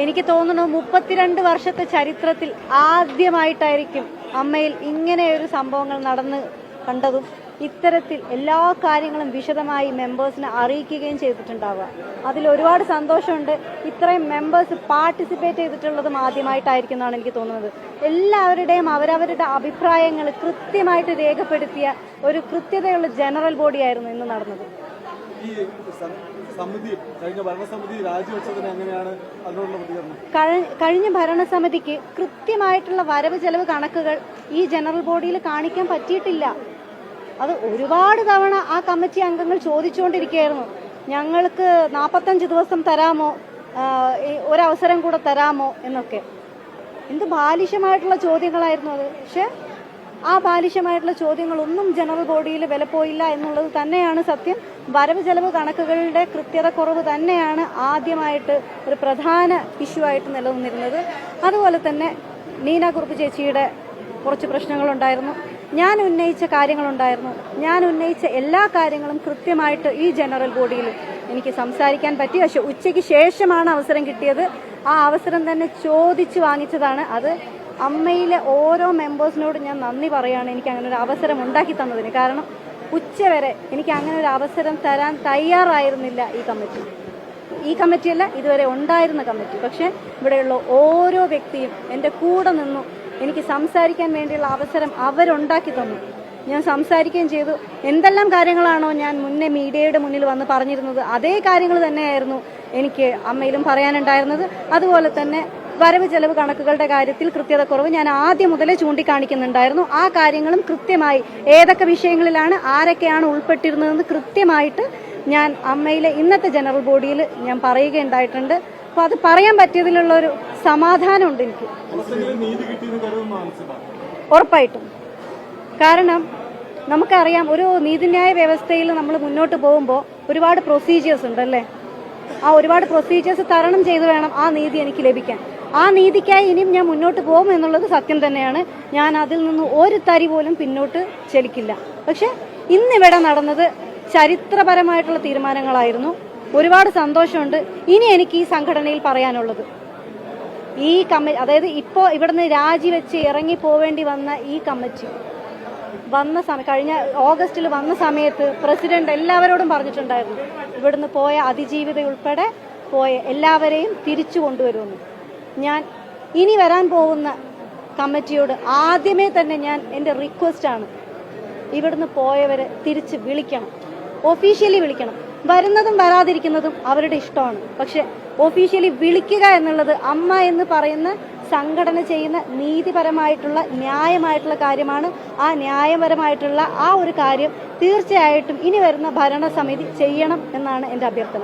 എനിക്ക് തോന്നുന്നു 32 വർഷത്തെ ചരിത്രത്തിൽ ആദ്യമായിട്ടായിരിക്കും അമ്മയിൽ ഇങ്ങനെയൊരു സംഭവങ്ങൾ നടന്ന് കണ്ടതും ഇത്തരത്തിൽ എല്ലാ കാര്യങ്ങളും വിശദമായി മെമ്പേഴ്സിനെ അറിയിക്കുകയും ചെയ്തിട്ടുണ്ടാവുക. അതിൽ ഒരുപാട് സന്തോഷമുണ്ട്. ഇത്രയും മെമ്പേഴ്സ് പാർട്ടിസിപ്പേറ്റ് ചെയ്തിട്ടുള്ളതും ആദ്യമായിട്ടായിരിക്കും എന്നാണ് എനിക്ക് തോന്നുന്നത്. എല്ലാവരുടെയും അവരവരുടെ അഭിപ്രായങ്ങൾ കൃത്യമായിട്ട് രേഖപ്പെടുത്തിയ ഒരു കൃത്യതയുള്ള ജനറൽ ബോഡിയായിരുന്നു ഇന്ന് നടന്നത്. കഴിഞ്ഞ ഭരണസമിതിക്ക് കൃത്യമായിട്ടുള്ള വരവ് ചെലവ് കണക്കുകൾ ഈ ജനറൽ ബോഡിയിൽ കാണിക്കാൻ പറ്റിയിട്ടില്ല. അത് ഒരുപാട് തവണ ആ കമ്മിറ്റി അംഗങ്ങൾ ചോദിച്ചുകൊണ്ടിരിക്കുകയായിരുന്നു, ഞങ്ങൾക്ക് 45 ദിവസം തരാമോ, ഒരവസരം കൂടെ തരാമോ എന്നൊക്കെ. എന്ത് ബാലിശമായിട്ടുള്ള ചോദ്യങ്ങളായിരുന്നു അത്. പക്ഷെ ആ ബാലിശമായിട്ടുള്ള ചോദ്യങ്ങളൊന്നും ജനറൽ ബോഡിയിൽ വിലപ്പോയില്ല എന്നുള്ളത് തന്നെയാണ് സത്യം. വരവ് ചെലവ് കണക്കുകളുടെ കൃത്യത കുറവ് തന്നെയാണ് ആദ്യമായിട്ട് ഒരു പ്രധാന ഇഷ്യൂ ആയിട്ട് നിലനിന്നിരുന്നത്. അതുപോലെ തന്നെ നീന കുറുപ്പ് ചേച്ചിയുടെ കുറച്ച് പ്രശ്നങ്ങളുണ്ടായിരുന്നു, ഞാൻ ഉന്നയിച്ച കാര്യങ്ങളുണ്ടായിരുന്നു. ഞാൻ ഉന്നയിച്ച എല്ലാ കാര്യങ്ങളും കൃത്യമായിട്ട് ഈ ജനറൽ ബോഡിയിൽ എനിക്ക് സംസാരിക്കാൻ പറ്റി. പക്ഷെ ഉച്ചയ്ക്ക് ശേഷമാണ് അവസരം കിട്ടിയത്. ആ അവസരം തന്നെ ചോദിച്ചു വാങ്ങിച്ചതാണ്. അത് അമ്മയിലെ ഓരോ മെമ്പേഴ്സിനോട് ഞാൻ നന്ദി പറയുകയാണ് എനിക്ക് അങ്ങനെ ഒരു അവസരം ഉണ്ടാക്കി തന്നതിന്. കാരണം ഉച്ചവരെ എനിക്ക് അങ്ങനെ ഒരു അവസരം തരാൻ തയ്യാറായിരുന്നില്ല ഈ കമ്മിറ്റിയല്ല ഇതുവരെ ഉണ്ടായിരുന്ന കമ്മിറ്റി. പക്ഷെ ഇവിടെയുള്ള ഓരോ വ്യക്തിയും എൻ്റെ കൂടെ നിന്നു. എനിക്ക് സംസാരിക്കാൻ വേണ്ടിയുള്ള അവസരം അവരുണ്ടാക്കി തന്നു. ഞാൻ സംസാരിക്കുകയും ചെയ്തു. എന്തെല്ലാം കാര്യങ്ങളാണോ ഞാൻ മുന്നേ മീഡിയയുടെ മുന്നിൽ വന്ന് പറഞ്ഞിരുന്നത് അതേ കാര്യങ്ങൾ തന്നെയായിരുന്നു എനിക്ക് അമ്മയിലും പറയാനുണ്ടായിരുന്നത്. അതുപോലെ തന്നെ വരവ് ചെലവ് കണക്കുകളുടെ കാര്യത്തിൽ കൃത്യത കുറവ് ഞാൻ ആദ്യം മുതലേ ചൂണ്ടിക്കാണിക്കുന്നുണ്ടായിരുന്നു. ആ കാര്യങ്ങളും കൃത്യമായി ഏതൊക്കെ വിഷയങ്ങളിലാണ് ആരൊക്കെയാണ് ഉൾപ്പെട്ടിരുന്നതെന്ന് കൃത്യമായിട്ട് ഞാൻ അമ്മയിലെ ഇന്നത്തെ ജനറൽ ബോഡിയിൽ ഞാൻ പറയുകയുണ്ടായിട്ടുണ്ട്. അപ്പോൾ അത് പറയാൻ പറ്റിയതിലുള്ള ഒരു സമാധാനമുണ്ട് എനിക്ക് ഉറപ്പായിട്ടും. കാരണം നമുക്കറിയാം, ഒരു നീതിന്യായ വ്യവസ്ഥയിൽ നമ്മൾ മുന്നോട്ട് പോകുമ്പോൾ ഒരുപാട് പ്രൊസീജിയേഴ്സ് ഉണ്ടല്ലേ. ആ ഒരുപാട് പ്രൊസീജിയേഴ്സ് തരണം ചെയ്ത് വേണം ആ നീതി എനിക്ക് ലഭിക്കാൻ. ആ നീതിക്കായി ഇനിയും ഞാൻ മുന്നോട്ട് പോകും എന്നുള്ളത് സത്യം തന്നെയാണ്. ഞാൻ അതിൽ നിന്ന് ഒരു തരി പോലും പിന്നോട്ട് ചലിക്കില്ല. പക്ഷെ ഇന്നിവിടെ നടന്നത് ചരിത്രപരമായിട്ടുള്ള തീരുമാനങ്ങളായിരുന്നു. ഒരുപാട് സന്തോഷമുണ്ട്. ഇനി എനിക്ക് ഈ സംഘടനയിൽ പറയാനുള്ളത്, ഈ കമ്മിറ്റി, അതായത് ഇപ്പോൾ ഇവിടുന്ന് രാജിവെച്ച് ഇറങ്ങി പോവേണ്ടി വന്ന ഈ കമ്മിറ്റി കഴിഞ്ഞ ഓഗസ്റ്റിൽ വന്ന സമയത്ത് പ്രസിഡന്റ് എല്ലാവരോടും പറഞ്ഞിട്ടുണ്ടായിരുന്നു, ഇവിടുന്ന് പോയ അതിജീവിത ഉൾപ്പെടെ പോയ എല്ലാവരെയും തിരിച്ചു കൊണ്ടുവരുമെന്ന്. ഞാൻ ഇനി വരാൻ പോകുന്ന കമ്മിറ്റിയോട് ആദ്യമേ തന്നെ എൻ്റെ റിക്വസ്റ്റാണ്, ഇവിടുന്ന് പോയവരെ തിരിച്ച് വിളിക്കണം, ഒഫീഷ്യലി വിളിക്കണം. വരുന്നതും വരാതിരിക്കുന്നതും അവരുടെ ഇഷ്ടമാണ്. പക്ഷെ ഒഫീഷ്യലി വിളിക്കുക എന്നുള്ളത് അമ്മ എന്ന് പറയുന്ന സംഘടന ചെയ്യുന്ന നീതിപരമായിട്ടുള്ള ന്യായമായിട്ടുള്ള കാര്യമാണ്. ആ ന്യായപരമായിട്ടുള്ള ആ ഒരു കാര്യം തീർച്ചയായിട്ടും ഇനി വരുന്ന ഭരണസമിതി ചെയ്യണം എന്നാണ് എൻ്റെ അഭ്യർത്ഥന.